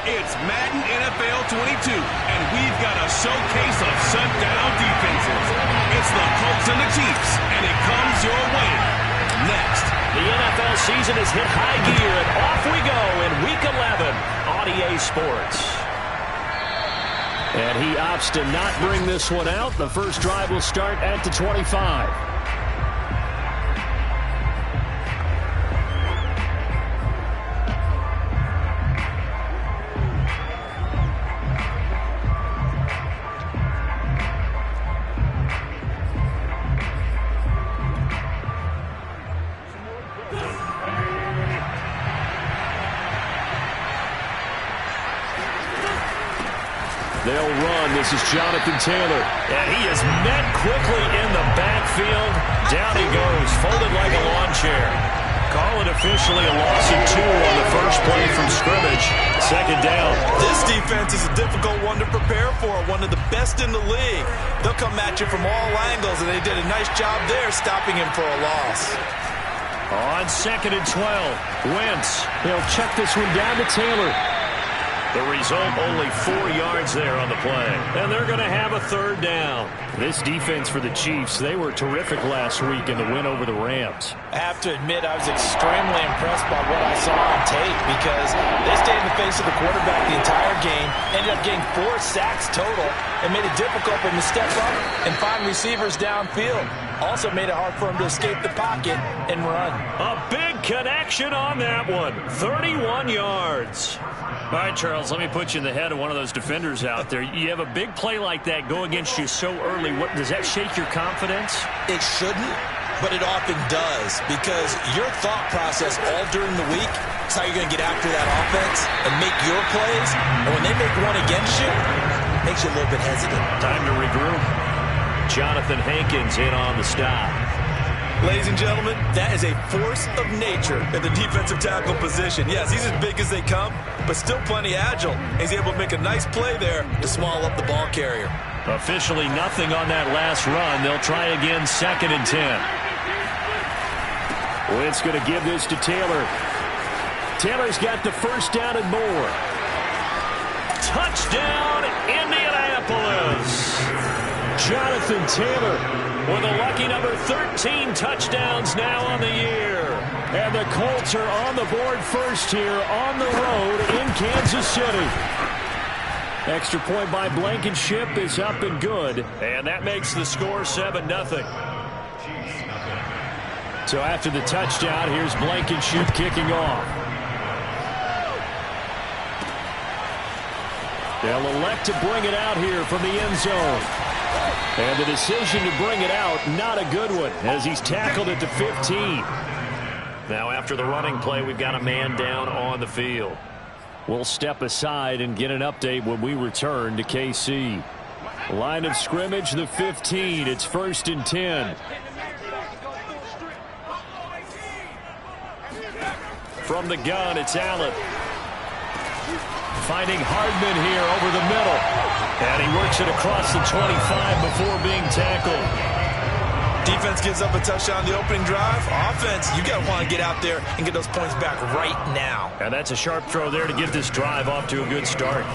It's Madden NFL 22, and we've got a showcase of shutdown defenses. It's the Colts and the Chiefs, and it comes your way next. The NFL season has hit high gear, and off we go in Week 11 on EA Sports. And he opts to not bring this one out. The first drive will start at the 25. They'll run. This is Jonathan Taylor. And he is met quickly in the backfield. Down he goes, folded like a lawn chair. Call it officially a loss of 2 on the first play from scrimmage. Second down. This defense is a difficult one to prepare for, one of the best in the league. They'll come at you from all angles, and they did a nice job there stopping him for a loss. On 2nd and 12, Wentz. He'll check this one down to Taylor. The result, only 4 yards there on the play. And they're going to have a third down. This defense for the Chiefs, they were terrific last week in the win over the Rams. I have to admit, I was extremely impressed by what I saw on tape because they stayed in the face of the quarterback the entire game, ended up getting 4 sacks total, and made it difficult for him to step up and find receivers downfield. Also made it hard for him to escape the pocket and run. A big connection on that one. 31 yards. All right, Charles, let me put you in the head of one of those defenders out there. You have a big play like that go against you so early. Does that shake your confidence? It shouldn't, but it often does because your thought process all during the week is how you're going to get after that offense and make your plays. And when they make one against you, it makes you a little bit hesitant. Time to regroup. Jonathan Hankins in on the stop. Ladies and gentlemen, that is a force of nature at the defensive tackle position. Yes, he's as big as they come, but still plenty agile. He's able to make a nice play there to small up the ball carrier. Officially nothing on that last run. They'll try again 2nd and 10. Wentz going to give this to Taylor. Taylor's got the first down and more. Touchdown, Indianapolis. Jonathan Taylor with a lucky number 13 touchdowns now on the year. And the Colts are on the board first here on the road in Kansas City. Extra point by Blankenship is up and good. And that makes the score 7-0. So after the touchdown, here's Blankenship kicking off. They'll elect to bring it out here from the end zone. And the decision to bring it out, not a good one, as he's tackled at the 15. Now after the running play, we've got a man down on the field. We'll step aside and get an update when we return to KC. Line of scrimmage, the 15. It's 1st and 10. From the gun, it's Allen. Finding Hardman here over the middle. And he works it across the 25 before being tackled. Defense gives up a touchdown on the opening drive. Offense, you got to want to get out there and get those points back right now. And that's a sharp throw there to get this drive off to a good start.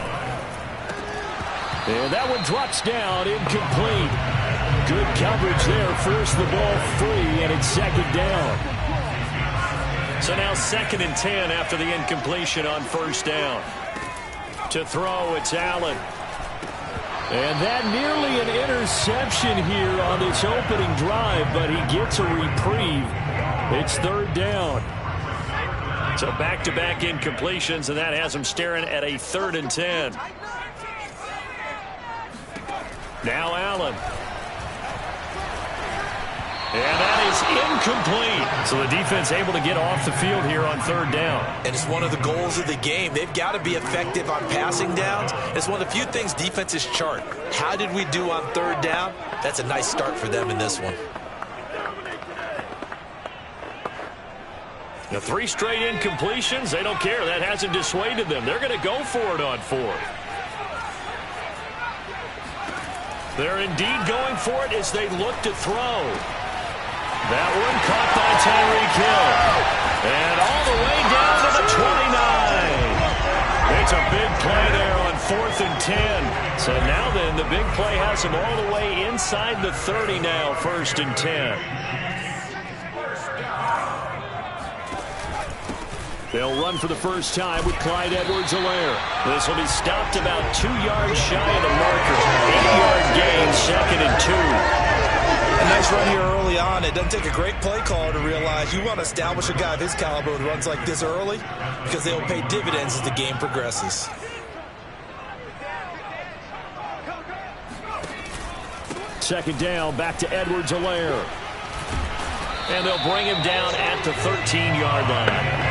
And that one drops down, incomplete. Good coverage there. Force the ball free, and it's 2nd down. So now 2nd and 10 after the incompletion on 1st down. To throw, it's Allen. And that nearly an interception here on this opening drive, but he gets a reprieve. It's 3rd down. So back-to-back incompletions, and that has him staring at a 3rd and 10. Now Allen. And that is incomplete. So the defense able to get off the field here on 3rd down. And it's one of the goals of the game. They've got to be effective on passing downs. It's one of the few things defenses chart. How did we do on 3rd down? That's a nice start for them in this one. The 3 straight incompletions, they don't care. That hasn't dissuaded them. They're going to go for it on 4th. They're indeed going for it as they look to throw. That one caught by Tyreek Hill. And all the way down to the 29. It's a big 4th and 10. So now then, the big play has them all the way inside the 30 now, 1st and 10. They'll run for the first time with Clyde Edwards-Helaire. This will be stopped about 2 yards shy of the marker. 8-yard gain, 2nd and 2. A nice run here early on. It doesn't take a great play caller to realize you want to establish a guy of his caliber with runs like this early because they will pay dividends as the game progresses. Second down, back to Edwards-Helaire. And they'll bring him down at the 13-yard line.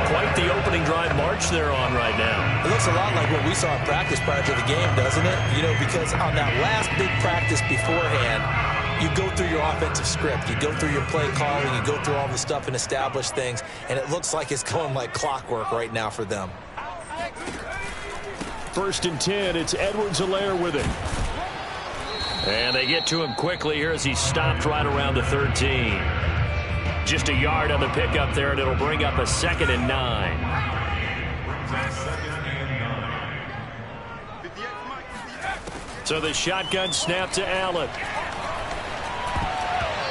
Quite the opening drive march they're on right now. It looks a lot like what we saw in practice prior to the game, doesn't it? You know, because on that last big practice beforehand, you go through your offensive script. You go through your play calling. You go through all the stuff and establish things. And it looks like it's going like clockwork right now for them. 1st and 10. It's Edwards-Helaire with it. And they get to him quickly here as he stopped right around the 13. Just a yard on the pickup there, and it'll bring up a 2nd and 9. So the shotgun snap to Allen.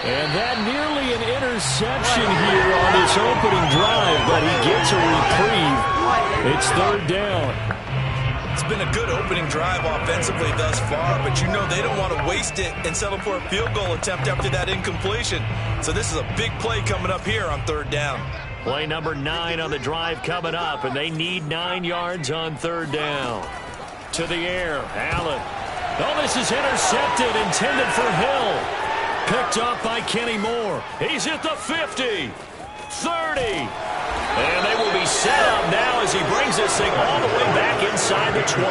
And that nearly an interception here on this opening drive, but he gets a reprieve. It's 3rd down. It's been a good opening drive offensively thus far, but you know they don't want to waste it and settle for a field goal attempt after that incompletion. So this is a big play coming up here on 3rd down. Play number 9 on the drive coming up, and they need 9 yards on 3rd down. To the air, Allen. Oh, this is intercepted, intended for Hill. Picked off by Kenny Moore. He's at the 50, 30. And they will be set up now as he brings this thing all the way back inside the 20.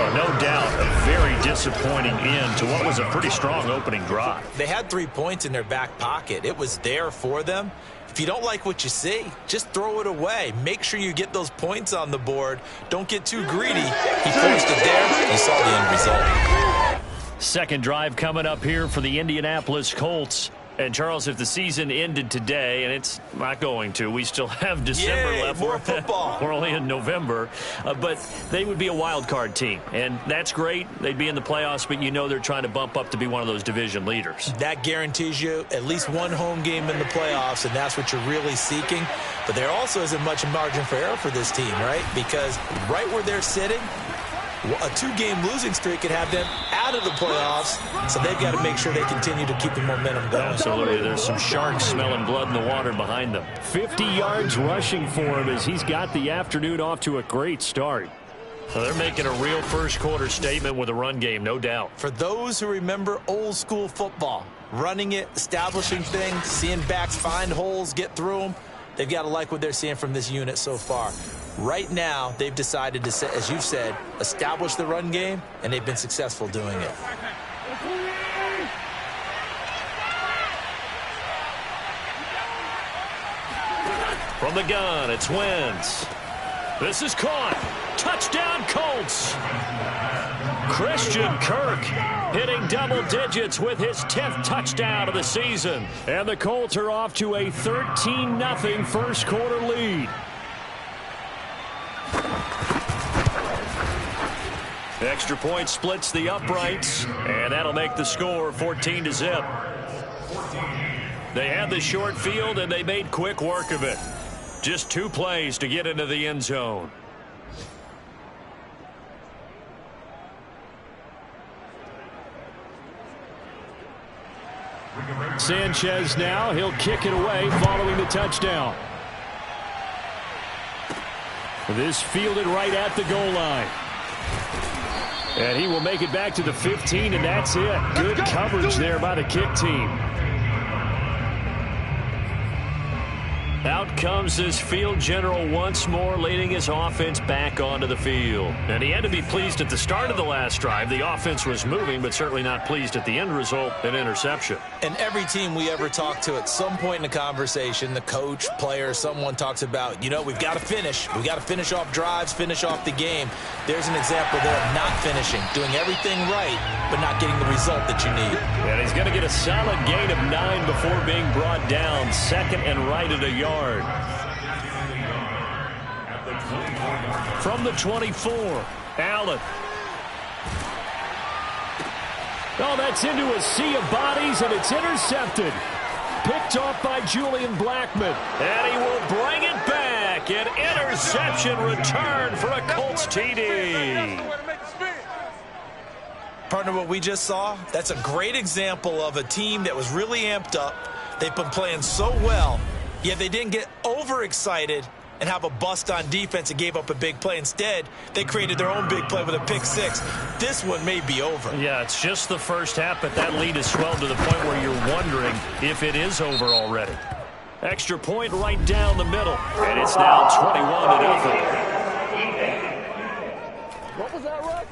Oh, no doubt, a very disappointing end to what was a pretty strong opening drive. They had 3 points in their back pocket. It was there for them. If you don't like what you see, just throw it away. Make sure you get those points on the board. Don't get too greedy. He forced it there. You saw the end result. Second drive coming up here for the Indianapolis Colts. And, Charles, if the season ended today, and it's not going to, we still have December left. More football. We're only in November. But they would be a wild card team. And that's great. They'd be in the playoffs, but you know they're trying to bump up to be one of those division leaders. That guarantees you at least one home game in the playoffs, and that's what you're really seeking. But there also isn't much margin for error for this team, right? Because right where they're sitting, a 2-game losing streak could have them out of the playoffs, so they've got to make sure they continue to keep the momentum going. Absolutely. There's some sharks smelling blood in the water behind them. 50 yards rushing for him as he's got the afternoon off to a great start. Well, they're making a real first-quarter statement with a run game, no doubt. For those who remember old-school football, running it, establishing things, seeing backs find holes, get through them, they've got to like what they're seeing from this unit so far. Right now, they've decided to, as you've said, establish the run game, and they've been successful doing it. From the gun, it's Wentz. This is caught. Touchdown, Colts. Christian Kirk hitting double digits with his 10th touchdown of the season. And the Colts are off to a 13-0 first-quarter lead. Extra point splits the uprights, and that'll make the score 14-0. They had the short field, and they made quick work of it. Just 2 plays to get into the end zone. Sanchez now, he'll kick it away following the touchdown. This fielded right at the goal line. And he will make it back to the 15, and that's it. Good coverage there by the kick team. Out comes this field general once more, leading his offense back onto the field. And he had to be pleased at the start of the last drive. The offense was moving, but certainly not pleased at the end result, an interception. And every team we ever talk to at some point in the conversation, the coach, player, someone talks about, you know, we've got to finish. We've got to finish off drives, finish off the game. There's an example there of not finishing, doing everything right, but not getting the result that you need. And he's going to get a solid gain of 9 before being brought down. 2nd and right at a yard. From the 24, Allen. Oh, that's into a sea of bodies, and it's intercepted. Picked off by Julian Blackmon. And he will bring it back. An interception return for a Colts TD. Partner, what we just saw, that's a great example of a team that was really amped up. They've been playing so well, yet they didn't get overexcited and have a bust on defense and gave up a big play. Instead, they created their own big play with a pick six. This one may be over. Yeah, it's just the first half, but that lead has swelled to the point where you're wondering if it is over already. Extra point right down the middle, and it's now 21-0. What was that, Russ?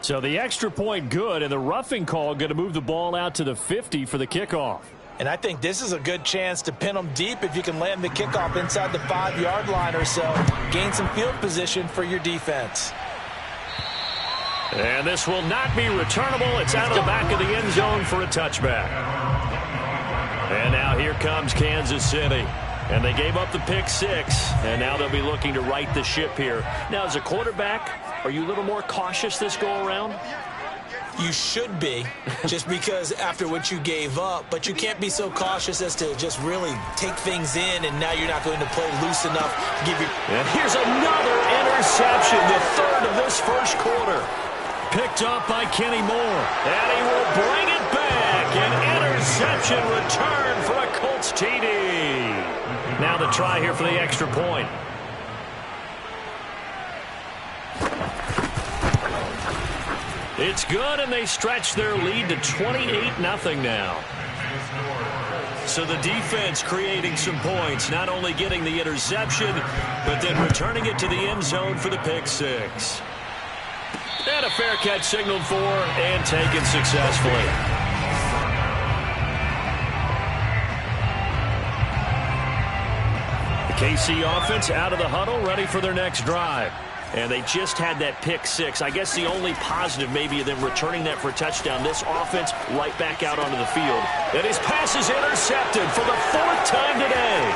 So the extra point good, and the roughing call going to move the ball out to the 50 for the kickoff. And I think this is a good chance to pin them deep if you can land the kickoff inside the 5-yard line or so. Gain some field position for your defense. And this will not be returnable. It's out of the back of the end zone for a touchback. And now here comes Kansas City. And they gave up the pick six, and now they'll be looking to right the ship here. Now, as a quarterback, are you a little more cautious this go-around? You should be, just because after what you gave up, but you can't be so cautious as to just really take things in, and now you're not going to play loose enough to give you. And here's another interception, the third of this first quarter. Picked up by Kenny Moore, and he will bring it back. An interception return for a Colts TD. Now the try here for the extra point. It's good, and they stretch their lead to 28-0 now. So the defense creating some points, not only getting the interception, but then returning it to the end zone for the pick six. And a fair catch signaled for and taken successfully. The KC offense out of the huddle, ready for their next drive. And they just had that pick six. I guess the only positive maybe of them returning that for a touchdown. This offense right back out onto the field. And his pass is intercepted for the fourth time today.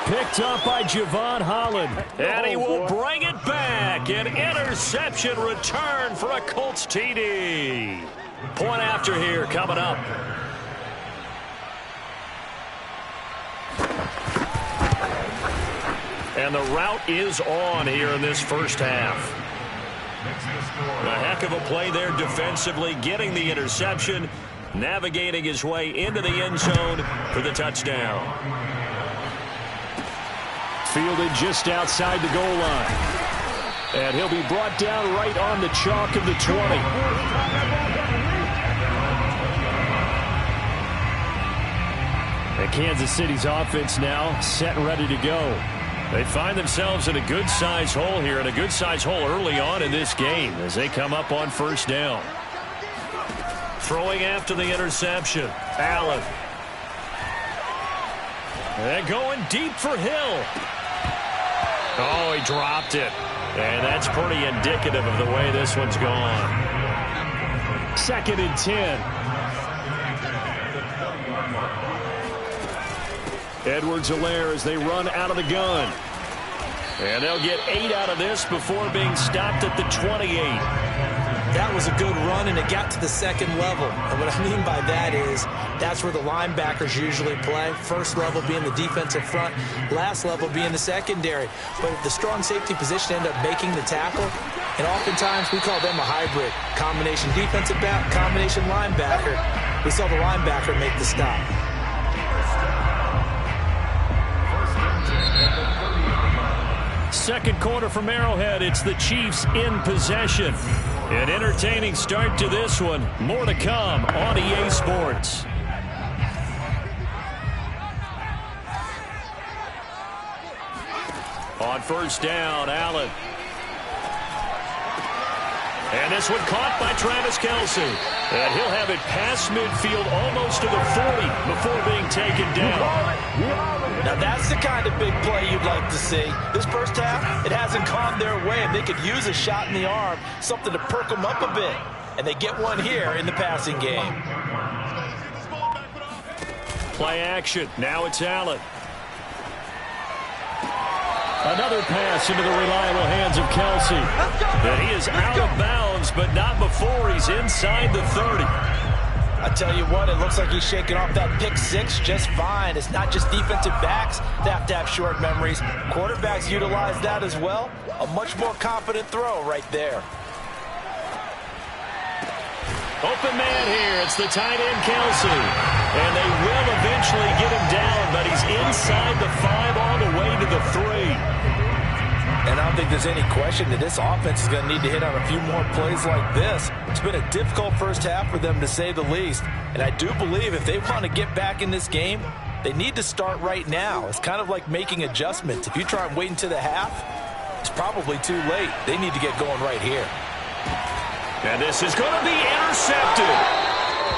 Picked up by Javon Holland. And he will bring it back. An interception return for a Colts TD. Point after here coming up. And the route is on here in this first half. A heck of a play there defensively, getting the interception, navigating his way into the end zone for the touchdown. Fielded just outside the goal line. And he'll be brought down right on the chalk of the 20. And Kansas City's offense now set and ready to go. They find themselves in a good-sized hole here, and a good-sized hole early on in this game as they come up on first down. Throwing after the interception, Allen. And going deep for Hill. Oh, he dropped it. And that's pretty indicative of the way this one's gone. 2nd and 10. Edwards-Helaire as they run out of the gun. And they'll get 8 out of this before being stopped at the 28. That was a good run, and it got to the second level. And what I mean by that is that's where the linebackers usually play. First level being the defensive front, last level being the secondary. But the strong safety position ended up making the tackle, and oftentimes we call them a hybrid. Combination defensive back, combination linebacker. We saw the linebacker make the stop. Second quarter from Arrowhead. It's the Chiefs in possession. An entertaining start to this one. More to come on EA Sports. On first down, Allen. And this one caught by Travis Kelce. And he'll have it past midfield almost to the 40 before being taken down. Now that's the kind of big play you'd like to see. This first half, it hasn't gone their way, and they could use a shot in the arm, something to perk them up a bit. And they get one here in the passing game. Play action. Now it's Allen. Another pass into the reliable hands of Kelsey. And he is out of bounds, but not before he's inside the 30. I tell you what, it looks like he's shaking off that pick six just fine. It's not just defensive backs that have to have short memories. Quarterbacks utilize that as well. A much more confident throw right there. Open man here. It's the tight end, Kelsey. And they will eventually get him down, but he's inside the 5 all the way to the 3. And I don't think there's any question that this offense is going to need to hit on a few more plays like this. It's been a difficult first half for them, to say the least. And I do believe if they want to get back in this game, they need to start right now. It's kind of like making adjustments. If you try and wait until the half, it's probably too late. They need to get going right here. And this is going to be intercepted.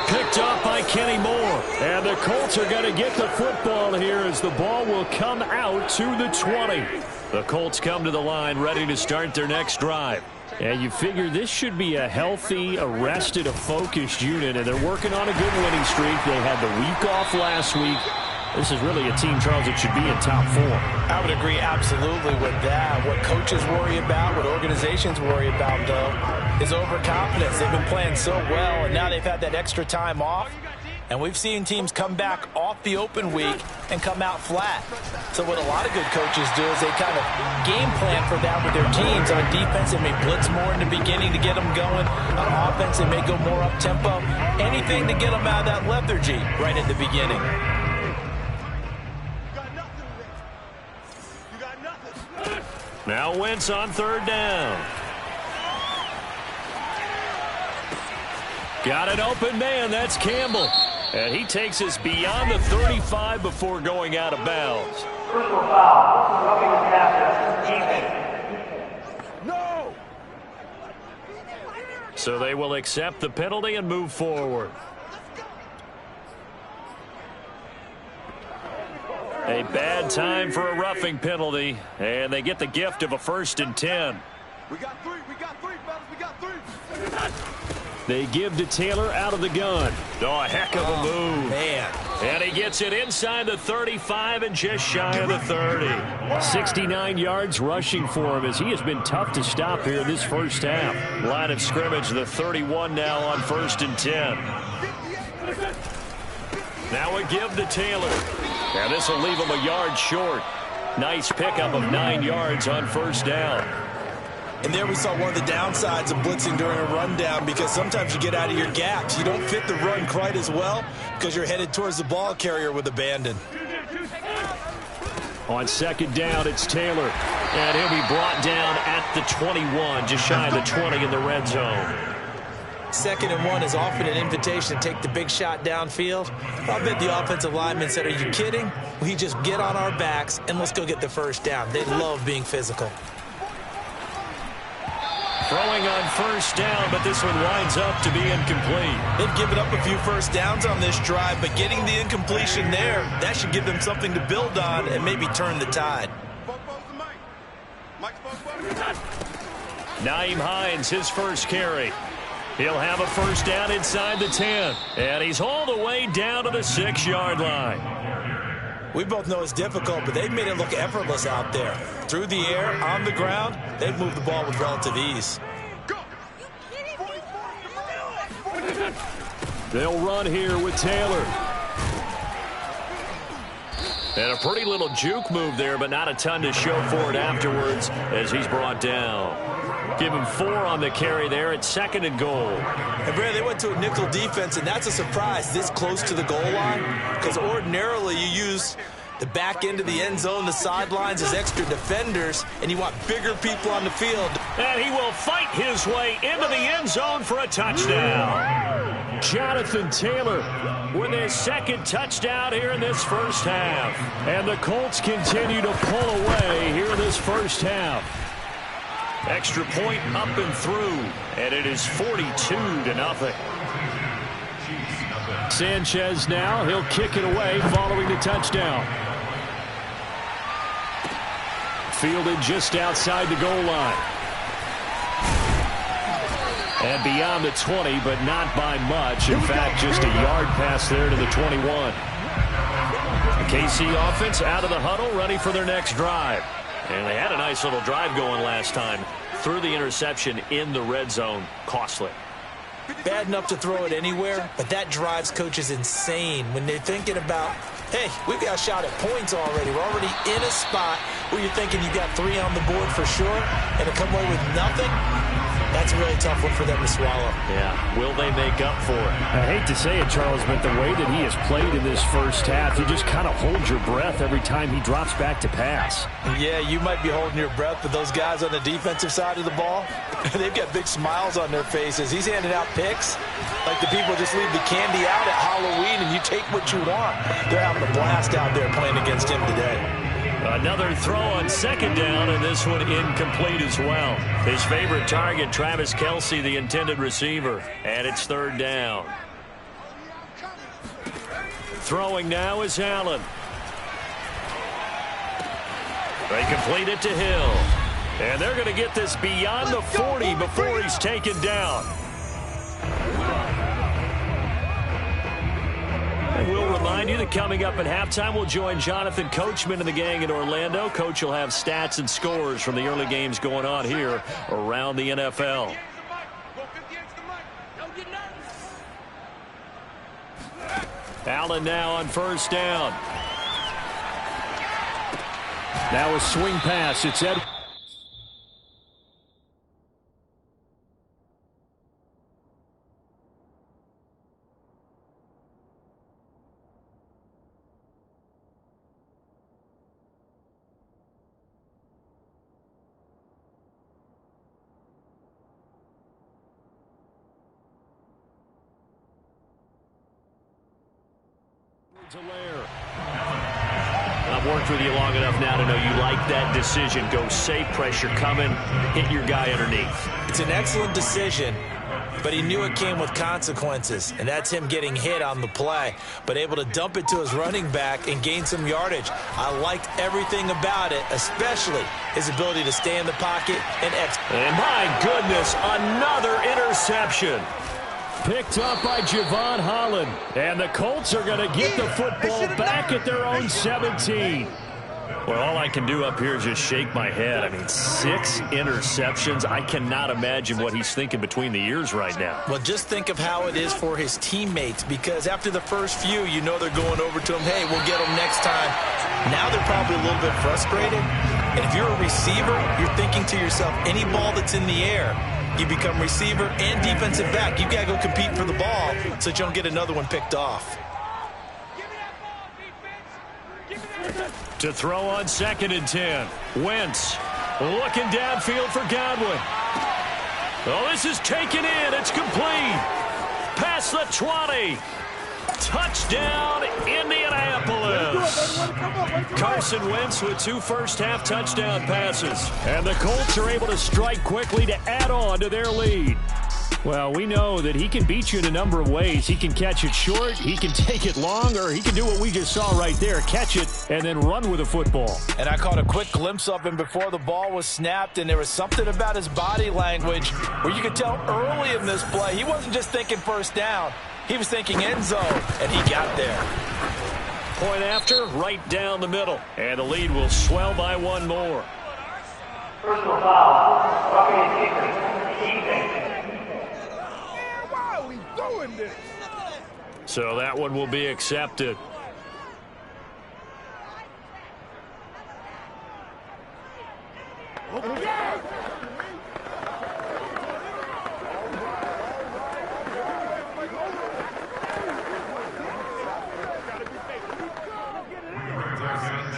Picked up by Kenny Moore. And the Colts are going to get the football here as the ball will come out to the 20. The Colts come to the line ready to start their next drive. And you figure this should be a healthy, arrested, a focused unit. And they're working on a good winning streak. They had the week off last week. This is really a team, Charles, that should be in top form. I would agree absolutely with that. What coaches worry about, what organizations worry about, though, is overconfidence. They've been playing so well, and now they've had that extra time off. And we've seen teams come back off the open week and come out flat. So what a lot of good coaches do is they kind of game plan for that with their teams. On defense, they may blitz more in the beginning to get them going. On offense, they may go more up-tempo. Anything to get them out of that lethargy right at the beginning. Now Wentz on third down. Got an open man. That's Campbell. And he takes us beyond the 35 before going out of bounds. Personal foul. Roughing the passer. Defense. No! So they will accept the penalty and move forward. A bad time for a roughing penalty, and they get the gift of a 1st and 10. We got three, fellas, we got three. They give to Taylor out of the gun. Oh, a heck of a move. Man. And he gets it inside the 35 and just shy of the 30. 69 yards rushing for him as he has been tough to stop here in this first half. Line of scrimmage, the 31 now on 1st and 10. Now a give to Taylor. Now this will leave him a yard short. Nice pickup of 9 yards on 1st down. And there we saw one of the downsides of blitzing during a rundown, because sometimes you get out of your gaps. You don't fit the run quite as well because you're headed towards the ball carrier with abandon. On 2nd down, it's Taylor. And he'll be brought down at the 21, just shy of the 20 in the red zone. 2nd and 1 is often an invitation to take the big shot downfield. I bet the offensive linemen said, are you kidding? We just get on our backs and let's go get the 1st down. They love being physical. Throwing on 1st down, but this one winds up to be incomplete. They've given up a few 1st downs on this drive, but getting the incompletion there, that should give them something to build on and maybe turn the tide. Nyheim Hines, his first carry. He'll have a 1st down inside the 10. And he's hauled away down to the 6-yard line. We both know it's difficult, but they've made it look effortless out there. Through the air, on the ground, they've moved the ball with relative ease. They'll run here with Taylor. And a pretty little juke move there, but not a ton to show for it afterwards as he's brought down. Give him 4 on the carry there at 2nd and goal. And Brad, they went to a nickel defense, and that's a surprise this close to the goal line, because ordinarily you use the back end of the end zone, the sidelines as extra defenders, and you want bigger people on the field. And he will fight his way into the end zone for a touchdown. Jonathan Taylor with his 2nd touchdown here in this first half. And the Colts continue to pull away here in this first half. Extra point up and through, and it is 42-0. Sanchez now, he'll kick it away following the touchdown. Fielded just outside the goal line. And beyond the 20, but not by much. In fact, just a yard pass there to the 21. The KC offense out of the huddle, ready for their next drive. And they had a nice little drive going last time. Threw the interception in the red zone. Costly. Bad enough to throw it anywhere, but that drives coaches insane when they're thinking about, hey, we've got a shot at points already. We're already in a spot where you're thinking you got 3 on the board for sure, and to come away with nothing, that's a really tough one for them to swallow. Yeah, will they make up for it? I hate to say it, Charles, but the way that he has played in this first half, you just kind of hold your breath every time he drops back to pass. Yeah, you might be holding your breath, but those guys on the defensive side of the ball, they've got big smiles on their faces. He's handing out picks like the people just leave the candy out at Halloween and you take what you want. They're having a blast out there playing against him today. Another throw on second down, and this one incomplete as well. His favorite target, Travis Kelce, the intended receiver. And it's third down. Throwing now is Allen. They complete it to Hill. And they're going to get this beyond the 40 before he's taken down. We'll remind you that coming up at halftime, we'll join Jonathan Coachman and the gang in Orlando. Coach will have stats and scores from the early games going on here around the NFL. Allen now on first down. Now a swing pass. It's Ed. I've worked with you long enough now to know you like that decision. Go safe, pressure coming, hit your guy underneath. It's an excellent decision, but he knew it came with consequences, and that's him getting hit on the play, but able to dump it to his running back and gain some yardage. I liked everything about it, especially his ability to stay in the pocket and execute. And my goodness, another interception. Picked up by Javon Holland. And the Colts are going to get the football back at their own 17. Well, all I can do up here is just shake my head. I mean, 6 interceptions. I cannot imagine what he's thinking between the ears right now. Well, just think of how it is for his teammates, because after the first few, you know they're going over to him, hey, we'll get them next time. Now they're probably a little bit frustrated. And if you're a receiver, you're thinking to yourself, any ball that's in the air, you become receiver and defensive back. You've got to go compete for the ball so that you don't get another one picked off. To throw on 2nd and 10. Wentz looking downfield for Godwin. Oh, this is taken in. It's complete. Past the 20. Touchdown, Indianapolis. Carson Wentz with 2 first-half touchdown passes. And the Colts are able to strike quickly to add on to their lead. Well, we know that he can beat you in a number of ways. He can catch it short, he can take it long, or he can do what we just saw right there, catch it and then run with the football. And I caught a quick glimpse of him before the ball was snapped, and there was something about his body language where you could tell early in this play he wasn't just thinking first down. He was thinking end zone, and he got there. Point after, right down the middle. And the lead will swell by 1 more. Personal foul. Roughing and kicking. Why are we doing this? So that one will be accepted.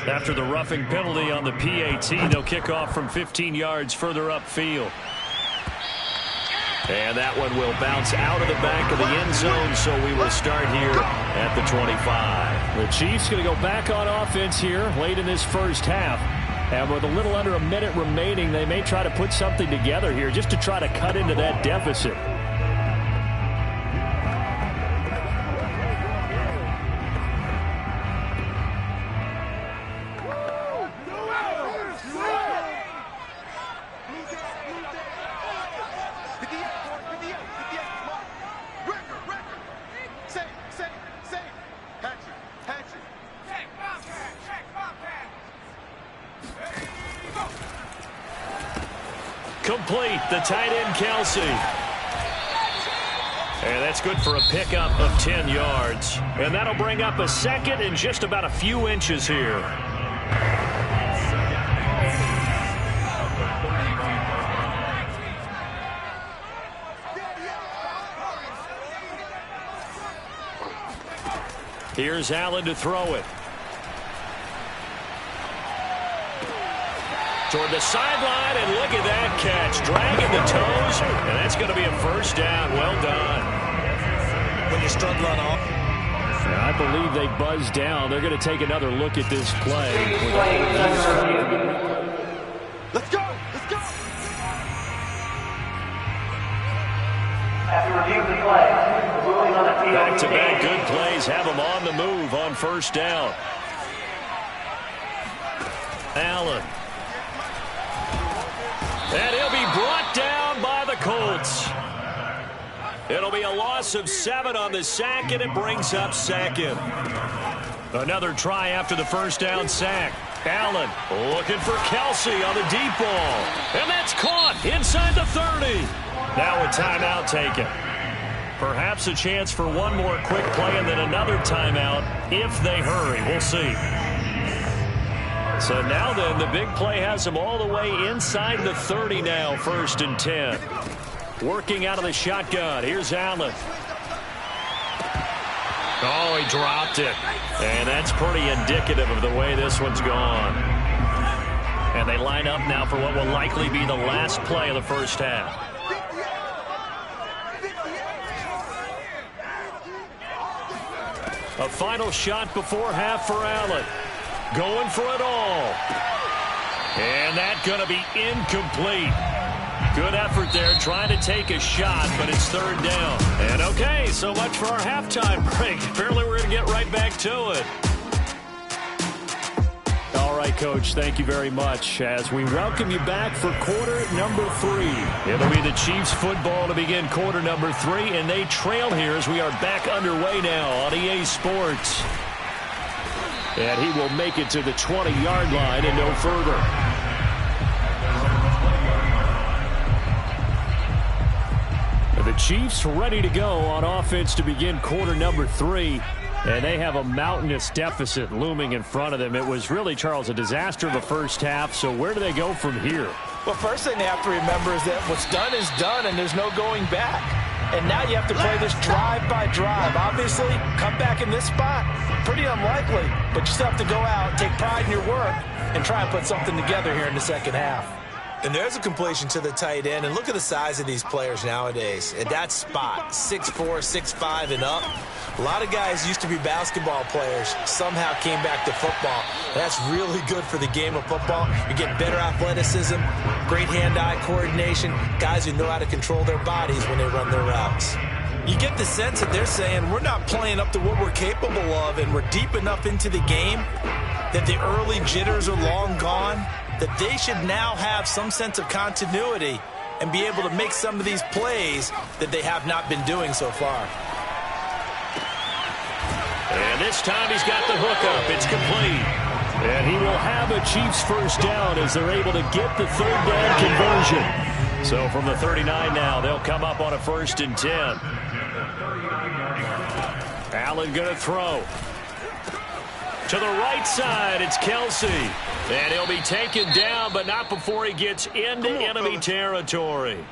After the roughing penalty on the PAT, they'll kick off from 15 yards further upfield. And that one will bounce out of the back of the end zone, so we will start here at the 25. The Chiefs going to go back on offense here late in this first half. And with a little under a minute remaining, they may try to put something together here just to try to cut into that deficit. Complete. The tight end, Kelsey. And that's good for a pickup of 10 yards. And that'll bring up a second and just about a few inches here. Here's Allen to throw it. Toward the sideline, and look at that catch. Dragging the toes, and that's going to be a first down. Well done. When you're struggling off. I believe they buzzed down. They're going to take another look at this play. Let's go! Let's go! After review of the play, the ruling on the field. Back-to-back good plays have them on the move on first down. Allen. And he'll be brought down by the Colts. It'll be a loss of 7 on the sack, and it brings up second. Another try after the first down sack. Allen looking for Kelsey on the deep ball. And that's caught inside the 30. Now a timeout taken. Perhaps a chance for one more quick play and then another timeout if they hurry. We'll see. So now then, the big play has them all the way inside the 30 now, 1st and 10. Working out of the shotgun. Here's Allen. Oh, he dropped it. And that's pretty indicative of the way this one's gone. And they line up now for what will likely be the last play of the first half. A final shot before half for Allen. Going for it all. And that's going to be incomplete. Good effort there trying to take a shot, but it's 3rd down. And okay, so much for our halftime break. Apparently we're going to get right back to it. All right, Coach, thank you very much as we welcome you back for quarter number 3. It'll be the Chiefs football to begin quarter number 3, and they trail here as we are back underway now on EA Sports. And he will make it to the 20-yard line and no further. The Chiefs ready to go on offense to begin quarter number 3. And they have a mountainous deficit looming in front of them. It was really, Charles, a disaster of the first half. So where do they go from here? Well, first thing they have to remember is that what's done is done, and there's no going back. And now you have to play this drive by drive. Obviously, come back in this spot, pretty unlikely. But you still have to go out, take pride in your work, and try and put something together here in the second half. And there's a completion to the tight end. And look at the size of these players nowadays. At that spot, 6'4", 6'5", and up. A lot of guys used to be basketball players, somehow came back to football. That's really good for the game of football. You get better athleticism, great hand-eye coordination, guys who know how to control their bodies when they run their routes. You get the sense that they're saying we're not playing up to what we're capable of, and we're deep enough into the game that the early jitters are long gone, that they should now have some sense of continuity and be able to make some of these plays that they have not been doing so far. And this time he's got the hook up. It's complete. And he will have a Chiefs first down as they're able to get the 3rd down conversion. So from the 39 now, they'll come up on a 1st and 10. Allen going to throw. To the right side, it's Kelsey. And he'll be taken down, but not before he gets into enemy territory.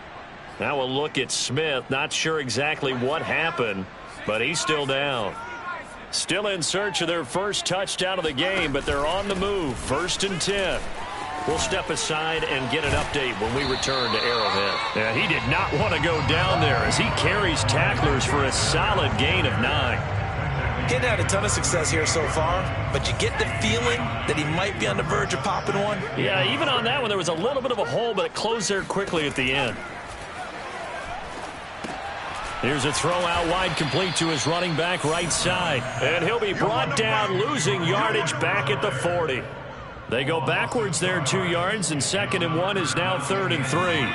Now we'll look at Smith. Not sure exactly what happened, but he's still down. Still in search of their first touchdown of the game, but they're on the move. 1st and 10. We'll step aside and get an update when we return to Arrowhead. Yeah, he did not want to go down there as he carries tacklers for a solid gain of 9. Getting had a ton of success here so far, but you get the feeling that he might be on the verge of popping one. Yeah, even on that one, there was a little bit of a hole, but it closed there quickly at the end. Here's a throw out wide, complete to his running back right side. And he'll be brought down, losing yardage back at the 40. They go backwards there 2 yards, and 2nd and 1 is now 3rd and 3.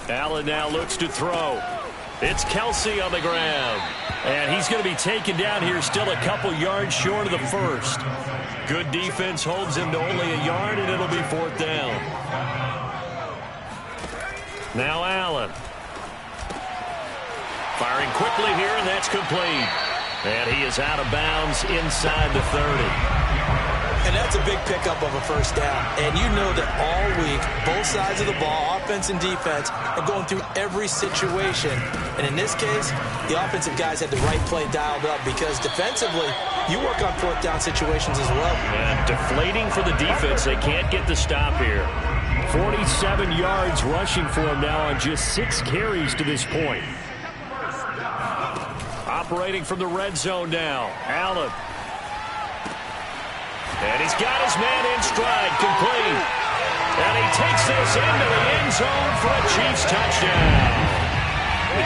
Allen now looks to throw. It's Kelsey on the ground. And he's going to be taken down here, still a couple yards short of the first. Good defense holds him to only a yard, and it'll be 4th down. Now Allen. Firing quickly here, and that's complete. And he is out of bounds inside the 30. And that's a big pickup of a first down. And you know that all week, both sides of the ball, offense and defense, are going through every situation. And in this case, the offensive guys had the right play dialed up because defensively, you work on 4th down situations as well. And deflating for the defense. They can't get the stop here. 47 yards rushing for him now on just 6 carries to this point. Operating from the red zone now. Allen. And he's got his man in stride, complete. And he takes this into the end zone for a Chiefs touchdown.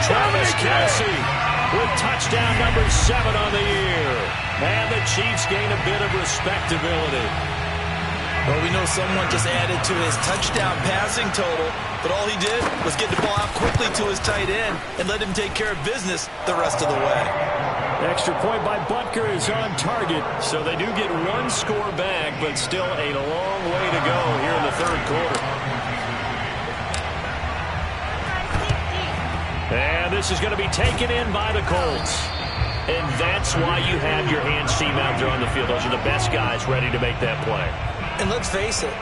Travis Kelce with touchdown number 7 on the year. And the Chiefs gain a bit of respectability. Well, we know someone just added to his touchdown passing total, but all he did was get the ball out quickly to his tight end and let him take care of business the rest of the way. Extra point by Butker is on target. So they do get 1 score back, but still a long way to go here in the 3rd quarter. And this is going to be taken in by the Colts. And that's why you have your hands team out there on the field. Those are the best guys ready to make that play. And let's face it,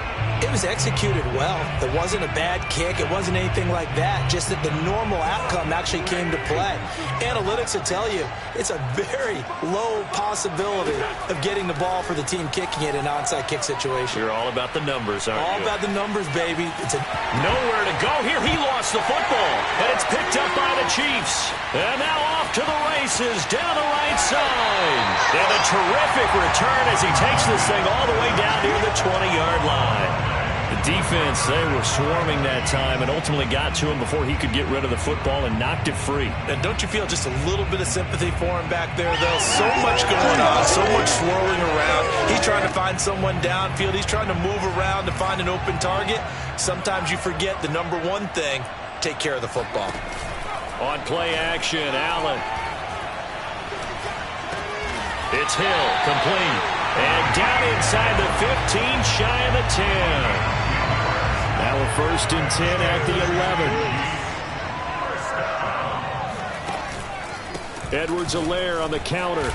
it was executed well. It wasn't a bad kick. It wasn't anything like that. Just that the normal outcome actually came to play. Analytics will tell you it's a very low possibility of getting the ball for the team kicking it in an onside kick situation. You're all about the numbers, aren't you? All about the numbers, baby. It's nowhere to go here. He lost the football. And it's picked up by the Chiefs. And now off to the races down the right side. And a terrific return as he takes this thing all the way down near the 20-yard line. The defense, they were swarming that time and ultimately got to him before he could get rid of the football and knocked it free. And don't you feel just a little bit of sympathy for him back there, though? So much going on, so much swirling around. He's trying to find someone downfield. He's trying to move around to find an open target. Sometimes you forget the number one thing, take care of the football. On play action, Allen. It's Hill, complete. And down inside the 15, shy of the 10. Now a 1st and 10 at the 11. Edwards-Helaire on the counter.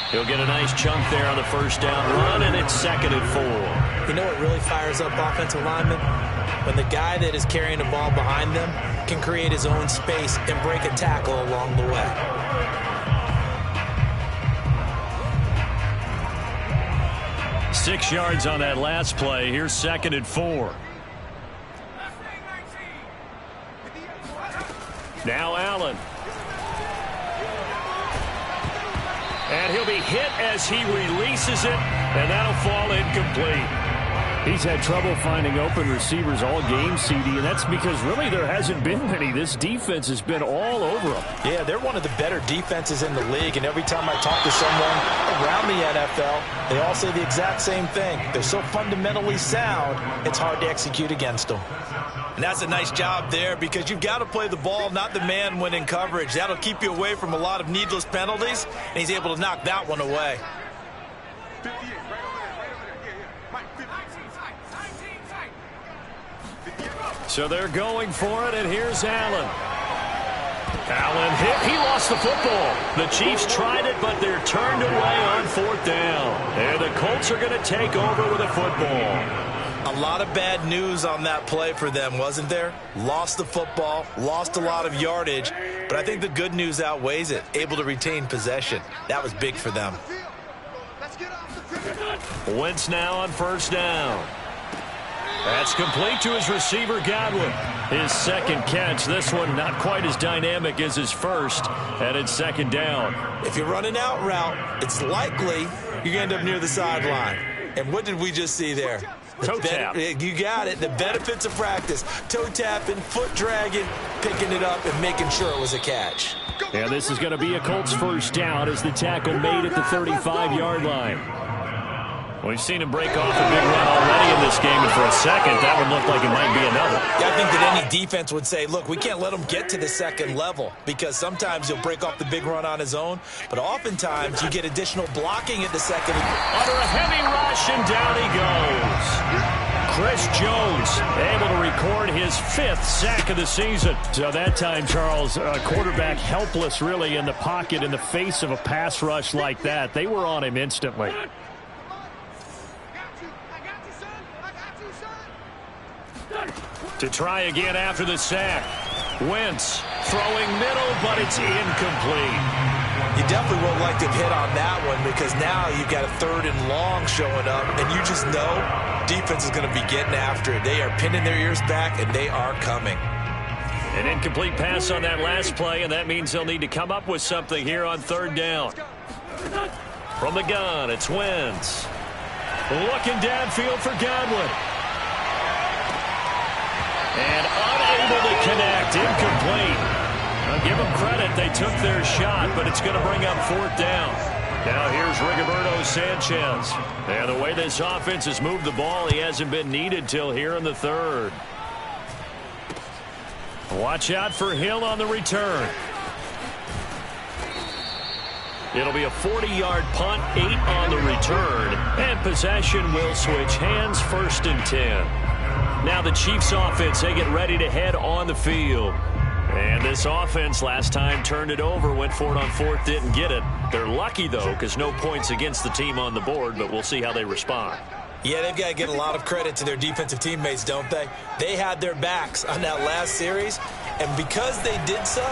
He'll get a nice chunk there on the 1st down run, and it's 2nd and 4. You know what really fires up offensive linemen? When the guy that is carrying the ball behind them can create his own space and break a tackle along the way. 6 yards on that last play. Here's 2nd and 4. Now Allen. And he'll be hit as he releases it, and that'll fall incomplete. He's had trouble finding open receivers all game, CD, and that's because really there hasn't been many. This defense has been all over them. Yeah, they're one of the better defenses in the league, and every time I talk to someone around the NFL, they all say the exact same thing. They're so fundamentally sound, it's hard to execute against them. And that's a nice job there because you've got to play the ball, not the man when in coverage. That'll keep you away from a lot of needless penalties, and he's able to knock that one away. So they're going for it, and here's Allen. Allen hit. He lost the football. The Chiefs tried it, but they're turned away on 4th down. And the Colts are going to take over with a football. A lot of bad news on that play for them, wasn't there? Lost the football, lost a lot of yardage, but I think the good news outweighs it. Able to retain possession. That was big for them. Wentz now on 1st down. That's complete to his receiver, Godwin. His 2nd catch. This one not quite as dynamic as his first, and it's 2nd down. If you're running out route, it's likely you're going to end up near the sideline. And what did we just see there? Toe tap. You got it. The benefits of practice. Toe tapping, foot dragging, picking it up, and making sure it was a catch. And this is going to be a Colts 1st down as the tackle made at the 35-yard line. We've seen him break off a big run already in this game, and for a second, that would look like it might be another. Yeah, I think that any defense would say, look, we can't let him get to the second level, because sometimes he'll break off the big run on his own, but oftentimes you get additional blocking at the second. Under a heavy rush, and down he goes. Chris Jones able to record his 5th sack of the season. So that time, Charles, quarterback helpless really in the pocket in the face of a pass rush like that. They were on him instantly. To try again after the sack. Wentz throwing middle, but it's incomplete. You definitely would like to hit on that one, because now you've got a 3rd and long showing up, and you just know defense is going to be getting after it. They are pinning their ears back, and they are coming. An incomplete pass on that last play, and that means they'll need to come up with something here on 3rd down. From the gun, it's Wentz. Looking downfield for Godwin. And unable to connect, incomplete. I'll give them credit, they took their shot, but it's going to bring up 4th down. Now here's Rigoberto Sanchez. And the way this offense has moved the ball, he hasn't been needed till here in the 3rd. Watch out for Hill on the return. It'll be a 40-yard punt, 8 on the return, and possession will switch hands, 1st and 10. Now the Chiefs offense, they get ready to head on the field. And this offense last time turned it over, went for it on 4th, didn't get it. They're lucky, though, because no points against the team on the board, but we'll see how they respond. Yeah, they've got to get a lot of credit to their defensive teammates, don't they? They had their backs on that last series, and because they did so,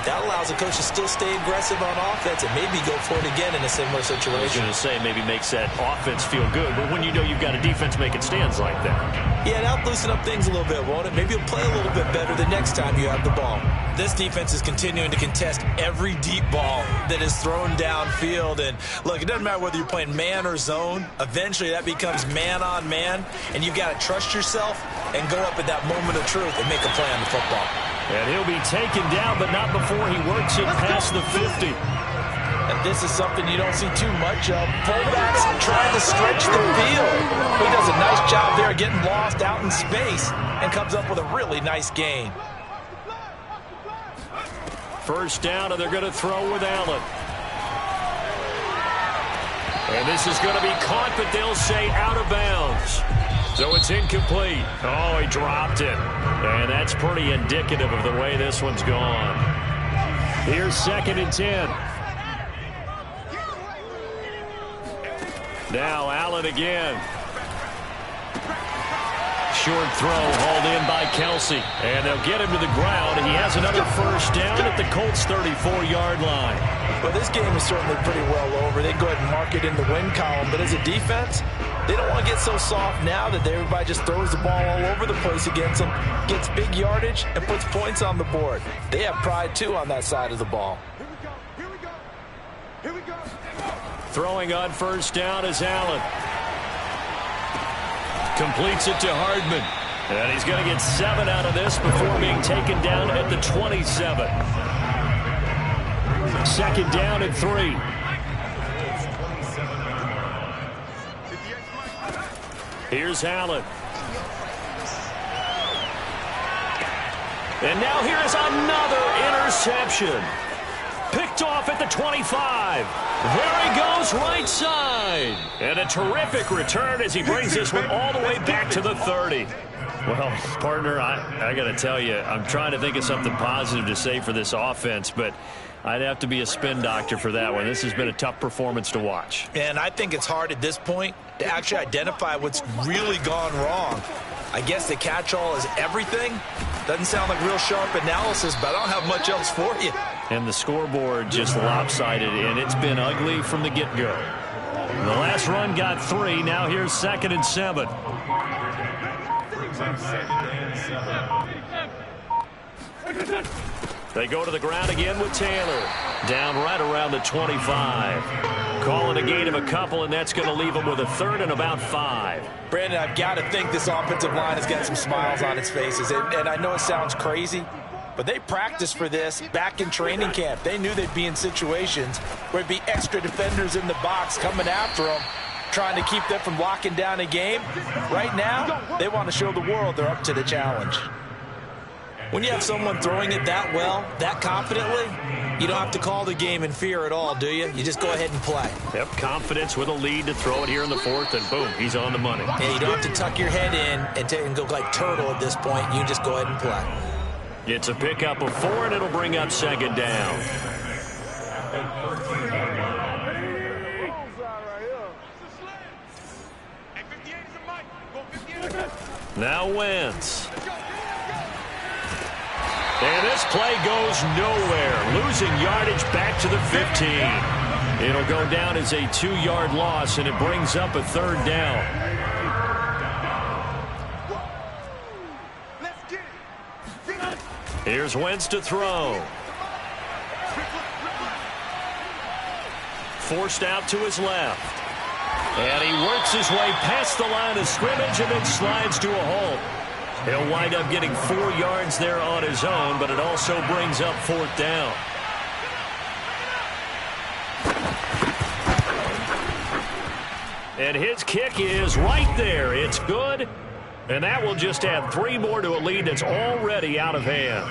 that allows the coach to still stay aggressive on offense and maybe go for it again in a similar situation. I was going to say maybe makes that offense feel good, but when you know you've got a defense making stands like that. Yeah, that'll loosen up things a little bit, won't it? Maybe you'll play a little bit better the next time you have the ball. This defense is continuing to contest every deep ball that is thrown downfield. And look, it doesn't matter whether you're playing man or zone. Eventually that becomes man on man, and you've got to trust yourself and go up at that moment of truth and make a play on the football. And he'll be taken down, but not before he works it past the 50. And this is something you don't see too much of. Fullbacks trying to stretch the field. He does a nice job there getting lost out in space and comes up with a really nice gain. 1st down, and they're going to throw with Allen. And this is going to be caught, but they'll say out of bounds. So it's incomplete. Oh, he dropped it. And that's pretty indicative of the way this one's gone. Here's 2nd and 10. Now Allen again. Short throw hauled in by Kelsey. And they'll get him to the ground. He has another 1st down at the Colts' 34-yard line. Well, this game is certainly pretty well over. They go ahead and mark it in the win column. But as a defense, they don't want to get so soft now that everybody just throws the ball all over the place against them, gets big yardage, and puts points on the board. They have pride, too, on that side of the ball. Here we go. Throwing on 1st down is Allen. Completes it to Hardman. And he's going to get 7 out of this before being taken down at the 27. 2nd down and 3. Here's Allen. And now here is another interception. Picked off at the 25. There he goes, right side. And a terrific return as he brings this one all the way back to the 30. Well, partner, I got to tell you, I'm trying to think of something positive to say for this offense, but I'd have to be a spin doctor for that one. This has been a tough performance to watch. And I think it's hard at this point to actually identify what's really gone wrong. I guess the catch-all is everything. Doesn't sound like real sharp analysis, but I don't have much else for you. And the scoreboard just lopsided, and it's been ugly from the get-go. The last run got 3. Now here's 2nd and 7. They go to the ground again with Taylor. Down right around the 25. Calling a gain of a couple, and that's going to leave them with a 3rd and about 5. Brandon, I've got to think this offensive line has got some smiles on its faces. And I know it sounds crazy, but they practiced for this back in training camp. They knew they'd be in situations where it'd be extra defenders in the box coming after them. trying to keep them from locking down a game. Right now, they want to show the world they're up to the challenge. When you have someone throwing it that well, that confidently, you don't have to call the game in fear at all, do you? You just go ahead and play. Yep, confidence with a lead to throw it here in the fourth, and boom, he's on the money. Yeah, you don't have to tuck your head in and go like turtle at this point. You can just go ahead and play. It's a pickup of 4, and it'll bring up second down. Now Wentz. And this play goes nowhere. Losing yardage back to the 15. It'll go down as a 2-yard loss, and it brings up a third down. Here's Wentz to throw. Forced out to his left. And he works his way past the line of scrimmage and then slides to a halt. He'll wind up getting 4 yards there on his own, but it also brings up fourth down. And his kick is right there. It's good. And that will just add 3 more to a lead that's already out of hand.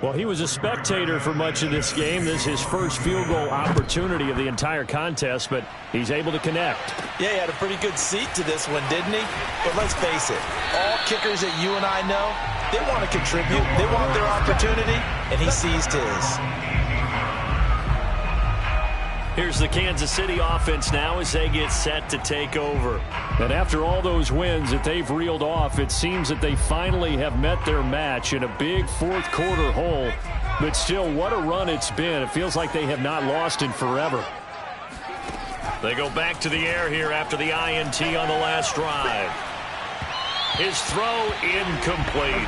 Well, he was a spectator for much of this game. This is his first field goal opportunity of the entire contest, but he's able to connect. Yeah, he had a pretty good seat to this one, didn't he? But let's face it, all kickers that you and I know, they want to contribute. They want their opportunity, and he seized his. Here's the Kansas City offense now as they get set to take over. And after all those wins that they've reeled off, it seems that they finally have met their match in a big fourth quarter hole. But still, what a run it's been. It feels like they have not lost in forever. They go back to the air here after the INT on the last drive. His throw incomplete.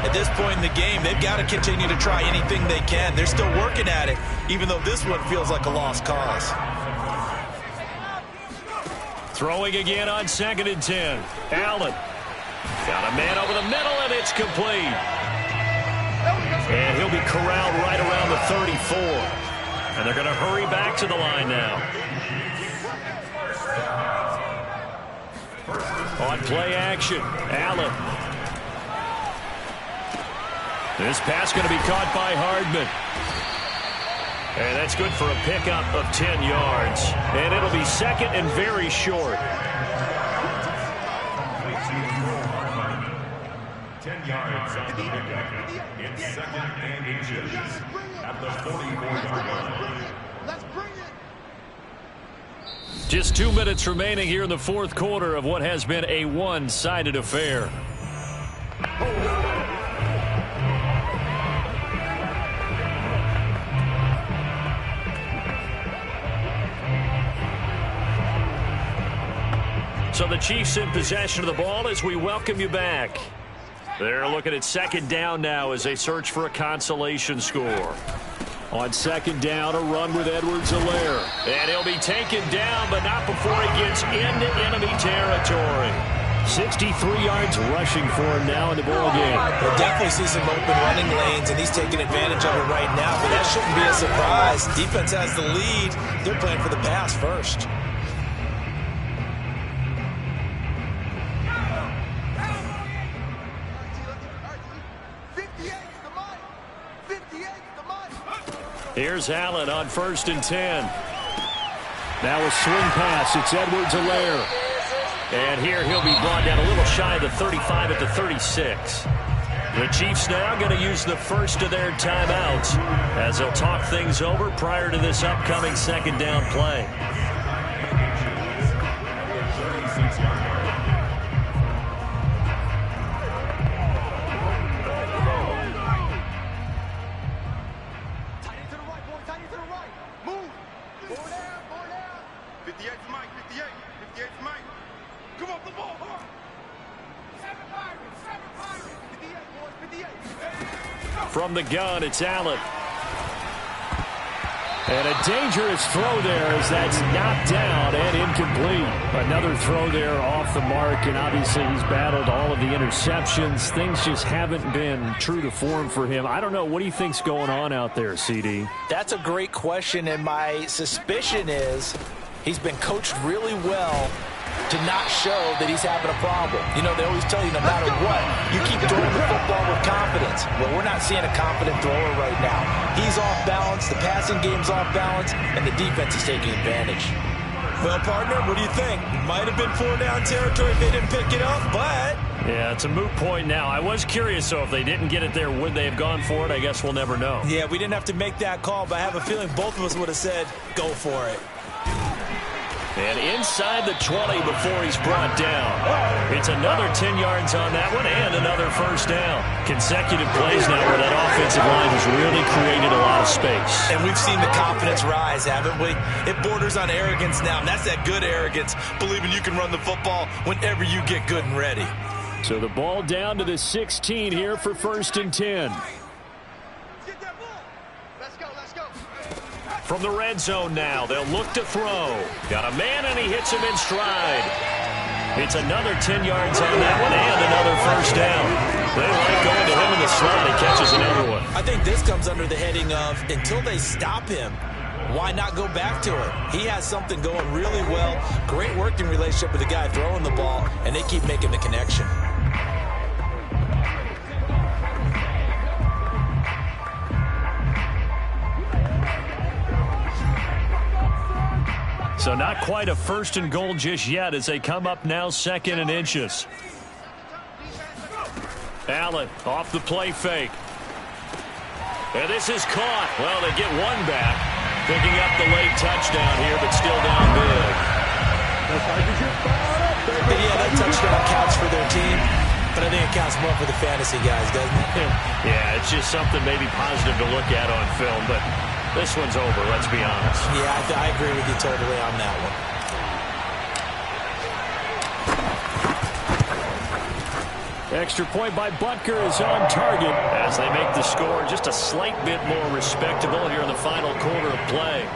At this point in the game, they've got to continue to try anything they can. They're still working at it, even though this one feels like a lost cause. Throwing again on 2nd and 10. Allen. Got a man over the middle, and it's complete. And he'll be corralled right around the 34. And they're going to hurry back to the line now. On play action, Allen. This pass going to be caught by Hardman. And that's good for a pickup of 10 yards. And it'll be second and very short. 10 yards on the pickup. It's second and inches at the 44-yard line. Let's bring it. Just 2 minutes remaining here in the fourth quarter of what has been a one-sided affair. So the Chiefs in possession of the ball as we welcome you back. They're looking at second down now as they search for a consolation score. On 2nd down, a run with Edwards-Helaire. And he'll be taken down, but not before he gets into enemy territory. 63 yards rushing for him now in the ball game. We'll definitely see some open running lanes, and he's taking advantage of it right now, but that shouldn't be a surprise. Defense has the lead. They're playing for the pass first. Here's Allen on 1st and 10. Now a swing pass. It's Edwards-Helaire. And here he'll be brought down a little shy of the 35 at the 36. The Chiefs now going to use the first of their timeouts as they'll talk things over prior to this upcoming second down play. From the gun, it's Allen. And a dangerous throw there as that's knocked down and incomplete. Another throw there off the mark, and obviously he's battled all of the interceptions. Things just haven't been true to form for him. I don't know. What do you think's going on out there, CD? That's a great question, and my suspicion is He's been coached really well to not show that he's having a problem. You know, they always tell you no matter what, you keep throwing the football with confidence. Well, we're not seeing a confident thrower right now. He's off balance, the passing game's off balance, and the defense is taking advantage. Well, partner, what do you think? Might have been 4-down territory if they didn't pick it up, but... Yeah, it's a moot point now. I was curious, so if they didn't get it there, would they have gone for it? I guess we'll never know. Yeah, we didn't have to make that call, but I have a feeling both of us would have said, go for it. And inside the 20 before he's brought down. It's another 10 yards on that one and another first down. Consecutive plays now where that offensive line has really created a lot of space. And we've seen the confidence rise, haven't we? It borders on arrogance now, and that's that good arrogance, believing you can run the football whenever you get good and ready. So the ball down to the 16 here for 1st and 10. From the red zone now, they'll look to throw. Got a man, and he hits him in stride. It's another 10 yards on that one, and another first down. They like going to him in the slot. He catches another one. I think this comes under the heading of, until they stop him, why not go back to it? He has something going really well. Great working relationship with the guy throwing the ball, and they keep making the connection. So not quite a 1st and goal just yet as they come up now 2nd and inches. Allen off the play fake. And this is caught. Well, they get one back. Picking up the late touchdown here, but still down big. Yeah, that touchdown counts for their team, but I think it counts more for the fantasy guys, doesn't it? Yeah, it's just something maybe positive to look at on film, but this one's over, let's be honest. Yeah, I agree with you totally on that one. Extra point by Butker is on target as they make the score just a slight bit more respectable here in the final quarter of play.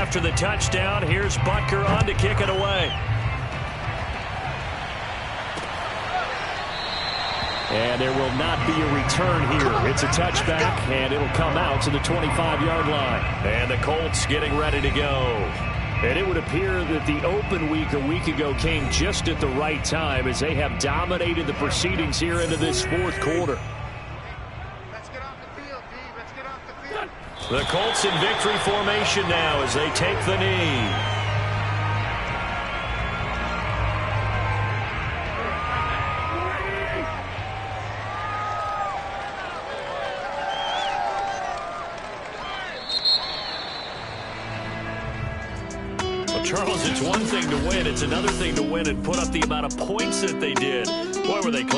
After the touchdown, here's Butker on to kick it away. And there will not be a return here. It's a touchback, and it'll come out to the 25-yard line. And the Colts getting ready to go. And it would appear that the open week a week ago came just at the right time as they have dominated the proceedings here into this fourth quarter. The Colts in victory formation now as they take the knee. Well, Charles, it's one thing to win. It's another thing to win and put up the amount of points that they did. Boy, were they close.